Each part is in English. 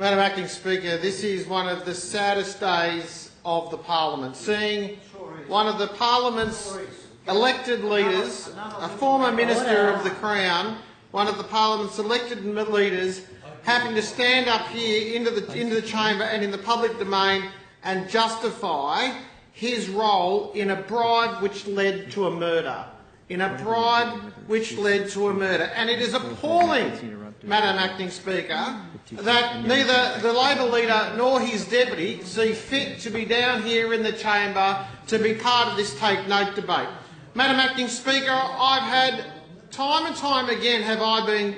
Madam Acting Speaker, this is one of the saddest days of the Parliament. Seeing one of the Parliament's elected leaders, a former Minister of the Crown, one of the Parliament's elected leaders, having to stand up here into the chamber and in the public domain and justify his role in a bribe which led to a murder. And it is appalling, Madam Acting Speaker, that neither the Labor leader nor his deputy see fit to be down here in the chamber to be part of this take note debate. Madam Acting Speaker, I've had time and time again have I been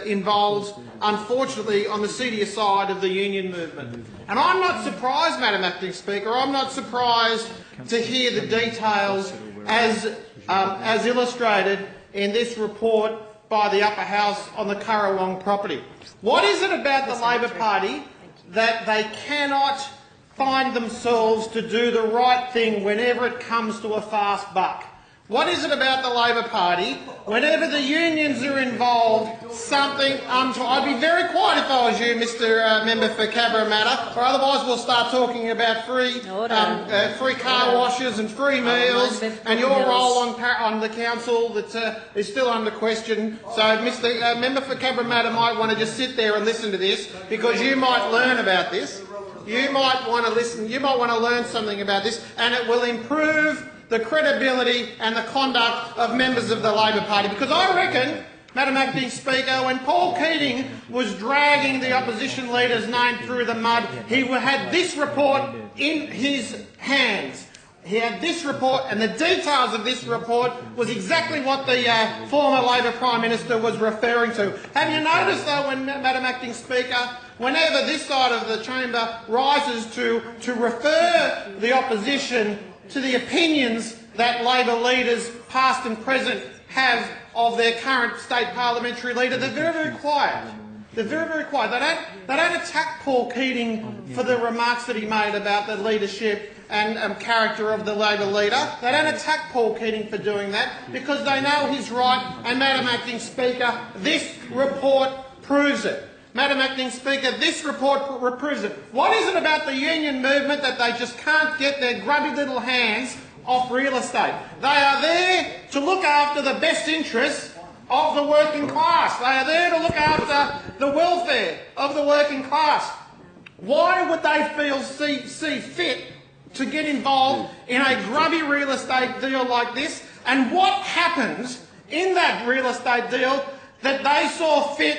involved, unfortunately, on the senior side of the union movement. And I'm not surprised, Madam Acting Speaker, I'm not surprised to hear the details as illustrated in this report by the Upper House on the Currawong property. What is it about the Labor Party that they cannot find themselves to do the right thing whenever it comes to a fast buck? What is it about the Labor Party, whenever the unions are involved, something I'd be very quiet if I was you, Mr Member for Cabramatta, or otherwise we'll start talking about free car washes and free meals and your role on the council that is still under question. So Mr Member for Cabramatta might want to just sit there and listen to this, because you might learn about this. You might want to listen, you might want to learn something about this, and it will improve the credibility and the conduct of members of the Labor Party. Because I reckon, Madam Acting Speaker, when Paul Keating was dragging the opposition leader's name through the mud, he had this report in his hands. He had this report, and the details of this report was exactly what the former Labor Prime Minister was referring to. Have you noticed, though, when Madam Acting Speaker, whenever this side of the chamber rises to refer the opposition to the opinions that Labor leaders, past and present, have of their current state parliamentary leader, they're very, very quiet. They're very, very quiet. They don't attack Paul Keating for the remarks that he made about the leadership and character of the Labor leader. They don't attack Paul Keating for doing that, because they know he's right, and Madam Acting Speaker, this report proves it. Madam Acting Speaker, this report proves it. What is it about the union movement that they just can't get their grubby little hands off real estate? They are there to look after the best interests of the working class. They are there to look after the welfare of the working class. Why would they see fit to get involved in a grubby real estate deal like this? And what happens in that real estate deal that they saw fit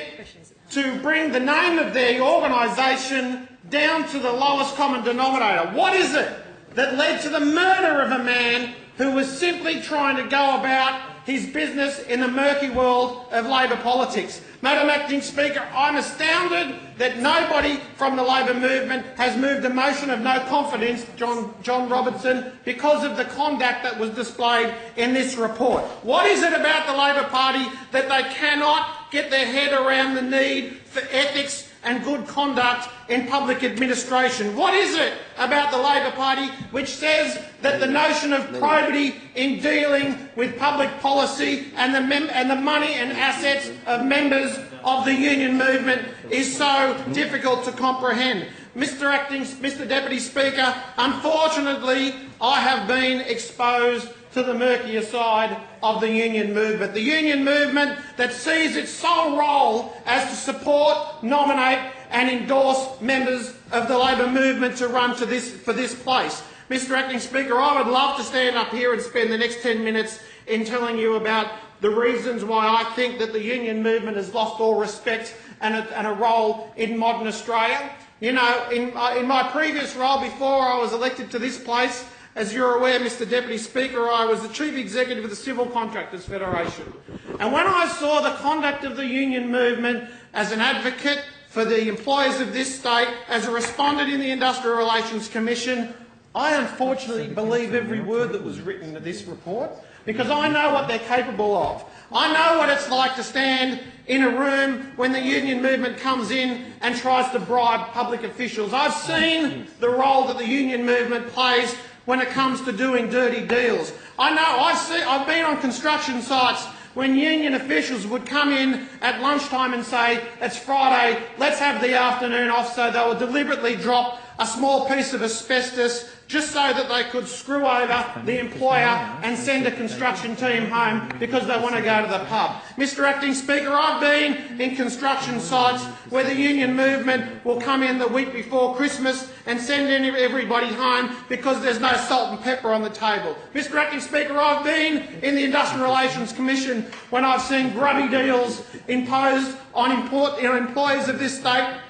to bring the name of their organisation down to the lowest common denominator? What is it that led to the murder of a man who was simply trying to go about his business in the murky world of Labor politics? Madam Acting Speaker, I'm astounded that nobody from the Labor movement has moved a motion of no confidence, John Robertson, because of the conduct that was displayed in this report. What is it about the Labor Party that they cannot get their head around the need for ethics and good conduct in public administration? What is it about the Labor Party which says that the notion of probity in dealing with public policy and the money and assets of members of the union movement is so difficult to comprehend? Mr Deputy Speaker, unfortunately I have been exposed to the murkier side of the union movement. The union movement that sees its sole role as to support, nominate and endorse members of the Labor movement to run for this place. Mr Acting Speaker, I would love to stand up here and spend the next 10 minutes in telling you about the reasons why I think that the union movement has lost all respect and a role in modern Australia. You know, in my previous role before I was elected to this place, as you're aware, Mr Deputy Speaker, I was the Chief Executive of the Civil Contractors Federation. And when I saw the conduct of the union movement as an advocate for the employers of this state, as a respondent in the Industrial Relations Commission, I unfortunately believe every word that was written in this report, because I know what they're capable of. I know what it's like to stand in a room when the union movement comes in and tries to bribe public officials. I've seen the role that the union movement plays when it comes to doing dirty deals. I know, I've been on construction sites when union officials would come in at lunchtime and say, it's Friday, let's have the afternoon off, so they would deliberately drop a small piece of asbestos just so that they could screw over the employer and send a construction team home because they want to go to the pub. Mr Acting Speaker, I've been in construction sites where the union movement will come in the week before Christmas and send everybody home because there's no salt and pepper on the table. Mr Acting Speaker, I've been in the Industrial Relations Commission when I've seen grubby deals imposed on employers of this state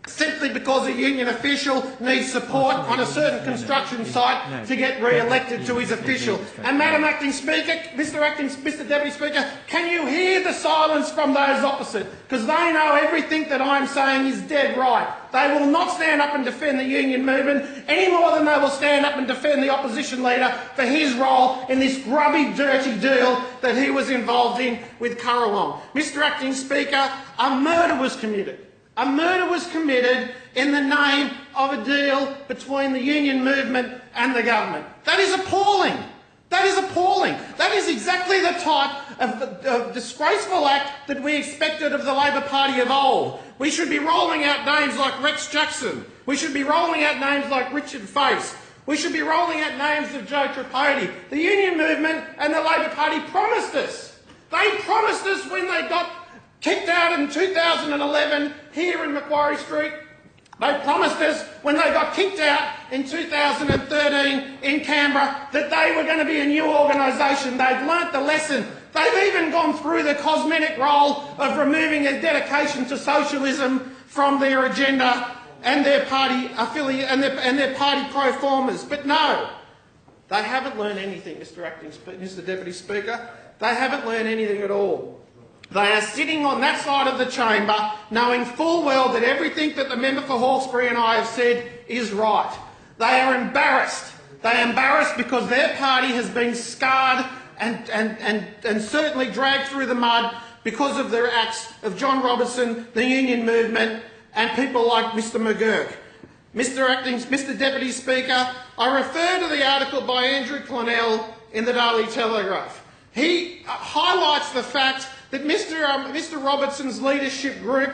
simply because a union official needs support on a certain construction site to get re-elected to his official. And Madam Acting Speaker, Mr Deputy Speaker, can you hear the silence from those opposite? Because they know everything that I'm saying is dead right. They will not stand up and defend the union movement any more than they will stand up and defend the opposition leader for his role in this grubby, dirty deal that he was involved in with Currawong. Mr Acting Speaker, a murder was committed. A murder was committed in the name of a deal between the union movement and the government. That is appalling. That is appalling. That is exactly the type of disgraceful act that we expected of the Labor Party of old. We should be rolling out names like Rex Jackson. We should be rolling out names like Richard Face. We should be rolling out names of Joe Tripodi. The union movement and the Labor Party promised us. They promised us when they got kicked out in 2011 here in Macquarie Street. They promised us when they got kicked out in 2013 in Canberra that they were going to be a new organisation. They've learnt the lesson. They've even gone through the cosmetic role of removing a dedication to socialism from their agenda and their party affiliate and their party pro formers. But no, they haven't learned anything, Mr Deputy Speaker. They haven't learned anything at all. They are sitting on that side of the chamber knowing full well that everything that the member for Hawkesbury and I have said is right. They are embarrassed. They are embarrassed because their party has been scarred and certainly dragged through the mud because of their acts of John Robertson, the union movement and people like Mr McGurk. Mr Deputy Speaker, I refer to the article by Andrew Clonell in the Daily Telegraph. He highlights the fact that Mr Robertson's leadership group,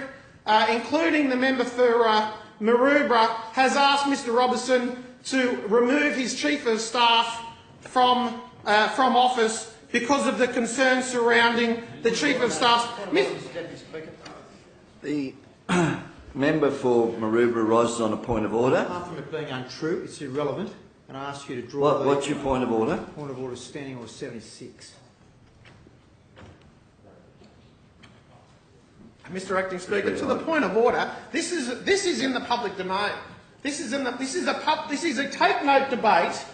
including the member for Maroubra, has asked Mr Robertson to remove his Chief of Staff from office because of the concerns surrounding the Chief of Staff's... The member for Maroubra rises on a point of order. Apart from it being untrue, it's irrelevant, and I ask you to draw... What's your point of order? Point of order standing order 76. Mr Acting Speaker, to the point of order, this is in the public domain. This is a take-note debate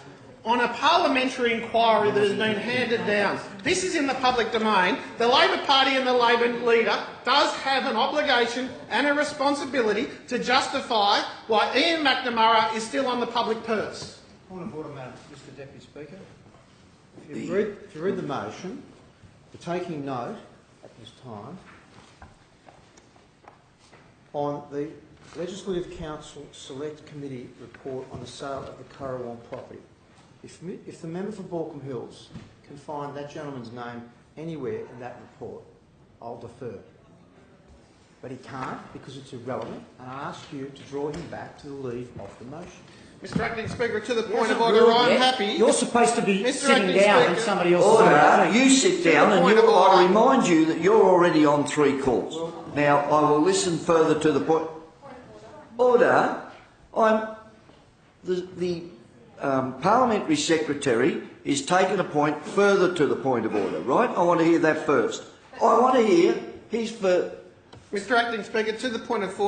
on a parliamentary inquiry that has been handed down. This is in the public domain. The Labor Party and the Labor leader does have an obligation and a responsibility to justify why Ian McNamara is still on the public purse. Point of order, Madam Mr Deputy Speaker. If you read the motion, we're taking note at this time on the Legislative Council Select Committee report on the sale of the Currawong property. If the member for Baulkham Hills can find that gentleman's name anywhere in that report, I'll defer. But he can't because it's irrelevant, and I ask you to draw him back to the leave of the motion. Mr Acting Speaker, to the point of order, I'm happy... You're supposed to be sitting down Speaker, and somebody else... Order, you sit down and I'll remind you that you're already on 3 calls. Now, I will listen further to the point... Order, the Parliamentary Secretary is taking a point further to the point of order, right? I want to hear that first. I want to hear his first... Mr Acting Speaker, to the point of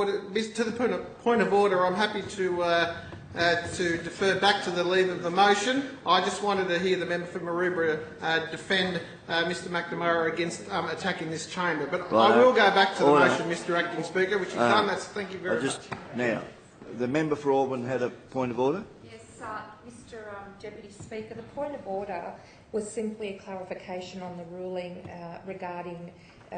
order, I'm happy to defer back to the leave of the motion. I just wanted to hear the member for Maroubra defend Mr McNamara against attacking this chamber. But I will go back to the motion, Mr Acting Speaker, which you've done. Thank you very much. Now, the member for Auburn had a point of order? Yes, Mr Deputy Speaker, the point of order was simply a clarification on the ruling regarding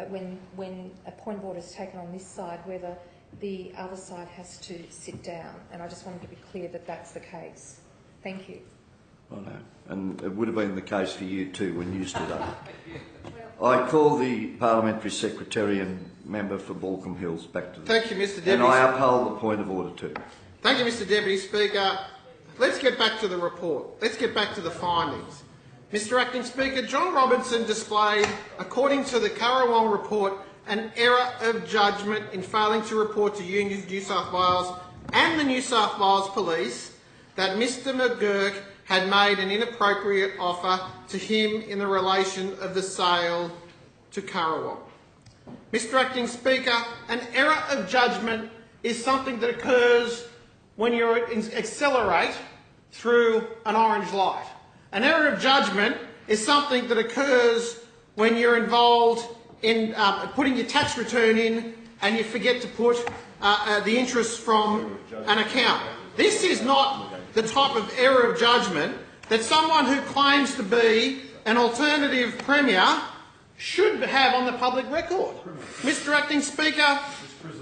when a point of order is taken on this side, whether the other side has to sit down, and I just wanted to be clear that that's the case. Thank you. I know, and it would have been the case for you too when you stood up. I call the Parliamentary Secretary and Member for Balcombe Hills back to the... Thank you, Mr Deputy. And I uphold the point of order too. Thank you, Mr Deputy Speaker. Let's get back to the report. Let's get back to the findings. Mr Acting Speaker, John Robertson displayed, according to the Currawong report, an error of judgment in failing to report to New South Wales and the New South Wales Police that Mr McGurk had made an inappropriate offer to him in the relation of the sale to Currawong. Mr Acting Speaker, an error of judgment is something that occurs when you accelerate through an orange light. An error of judgment is something that occurs when you're involved in putting your tax return in and you forget to put the interest from an account. This is not the type of error of judgment that someone who claims to be an alternative Premier should have on the public record. Mr Acting Speaker,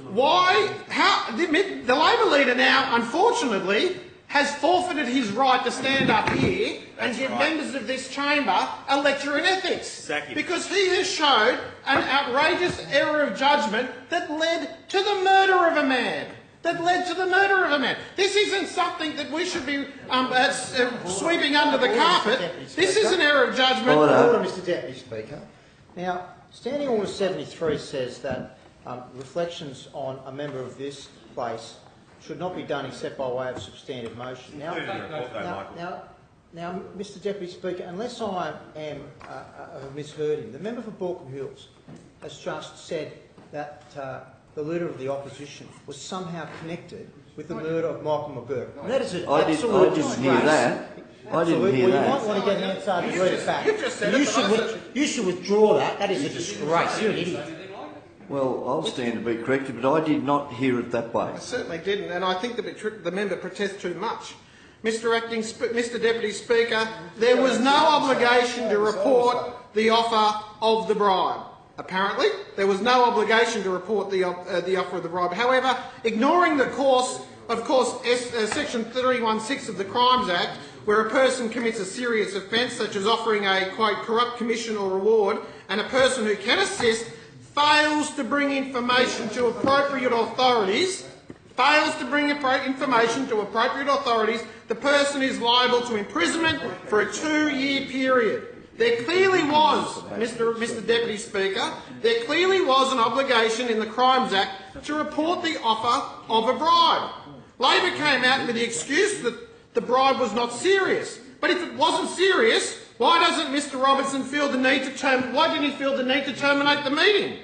the Labor leader now, unfortunately, has forfeited his right to stand up here and give members of this chamber a lecture in ethics. Because he has showed an outrageous error of judgment that led to the murder of a man. This isn't something that we should be sweeping under the carpet. This is an error of judgment. Order, Mr Deputy Speaker. Now, Standing Order 73 says that reflections on a member of this place should not be done except by way of substantive motion. Now, Mr Deputy Speaker, unless I have misheard him, the member for Balcombe Hills has just said that the Leader of the Opposition was somehow connected with the murder of Michael McGurk. And that is an absolute disgrace. Hear that. I didn't hear that. You might want to get an answer to read it back. You should withdraw that. That is a disgrace. You're an idiot. Well, I'll stand to be corrected, but I did not hear it that way. I certainly didn't, and I think the member protests too much. Mr Deputy Speaker, there was no obligation to report the offer of the bribe. Apparently, there was no obligation to report the offer of the bribe. However, ignoring the course, Section 316 of the Crimes Act, where a person commits a serious offence, such as offering a, quote, corrupt commission or reward, and a person who can assist fails to bring information to appropriate authorities, the person is liable to imprisonment for a 2-year period. There clearly was, Mr Deputy Speaker, there clearly was an obligation in the Crimes Act to report the offer of a bribe. Labor came out with the excuse that the bribe was not serious. But if it wasn't serious, why doesn't Mr Robertson feel the need to why didn't he feel the need to terminate the meeting?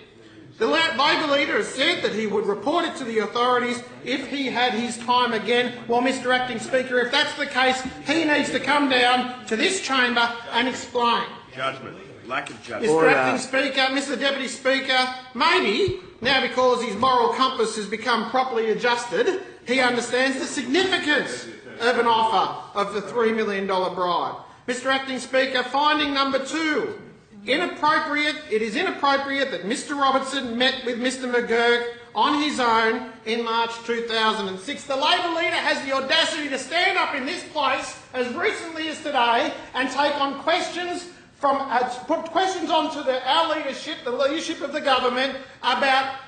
The Labor leader has said that he would report it to the authorities if he had his time again. Well, Mr Acting Speaker, if that's the case, he needs to come down to this chamber and explain. Judgment. Lack of judgment. Mr Acting Speaker, Mr Deputy Speaker, maybe, now because his moral compass has become properly adjusted, he understands the significance of an offer of the $3 million bribe. Mr Acting Speaker, finding number 2. It is inappropriate that Mr Robertson met with Mr McGurk on his own in March 2006. The Labor leader has the audacity to stand up in this place as recently as today and take on questions put questions onto our leadership, the leadership of the government, about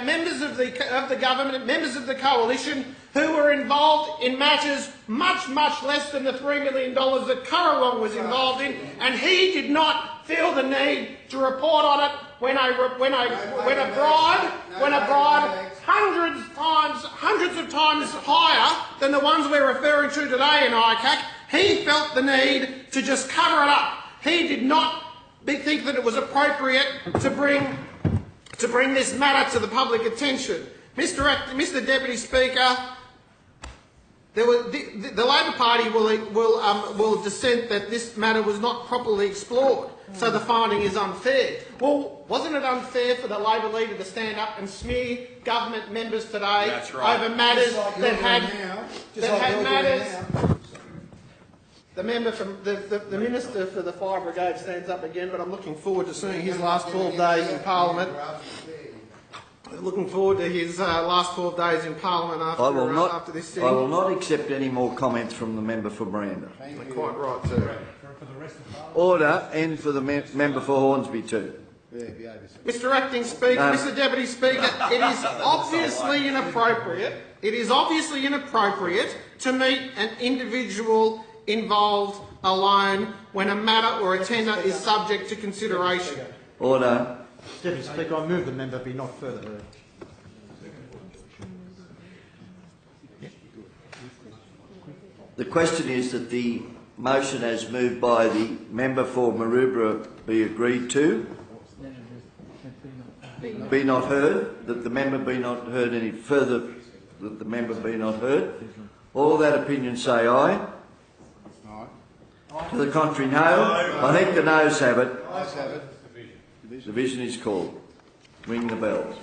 members of the government, members of the coalition, who were involved in matters much, much less than the $3 million that Currawong was involved in, and he did not feel the need to report on it when a bribe hundreds of times higher than the ones we're referring to today in ICAC, he felt the need to just cover it up. He did not think that it was appropriate to bring this matter to the public attention. Mr Deputy Speaker, the Labor Party will dissent that this matter was not properly explored, so the finding is unfair. Well, wasn't it unfair for the Labor leader to stand up and smear government members today over matters that had matters? The member from the Minister for the Fire Brigade stands up again, but I'm looking forward to seeing his last 12 days in Parliament. looking forward to his last 12 days in Parliament after, after this sitting. I will not accept any more comments from the member for Miranda. You're quite right too. Order, and for the member for Hornsby too. Mr Acting Speaker, Mr Deputy Speaker, it is obviously inappropriate. It is obviously inappropriate to meet an individual involved alone when a matter or a tender is subject to consideration. Order. Deputy Speaker, I move the member be not further heard. The question is that the motion as moved by the member for Maroubra be agreed to. Be not heard, that the member be not heard any further, that the member be not heard. All that opinion say aye. To the contrary, no. I think the noes have it. Division is called. Ring the bells.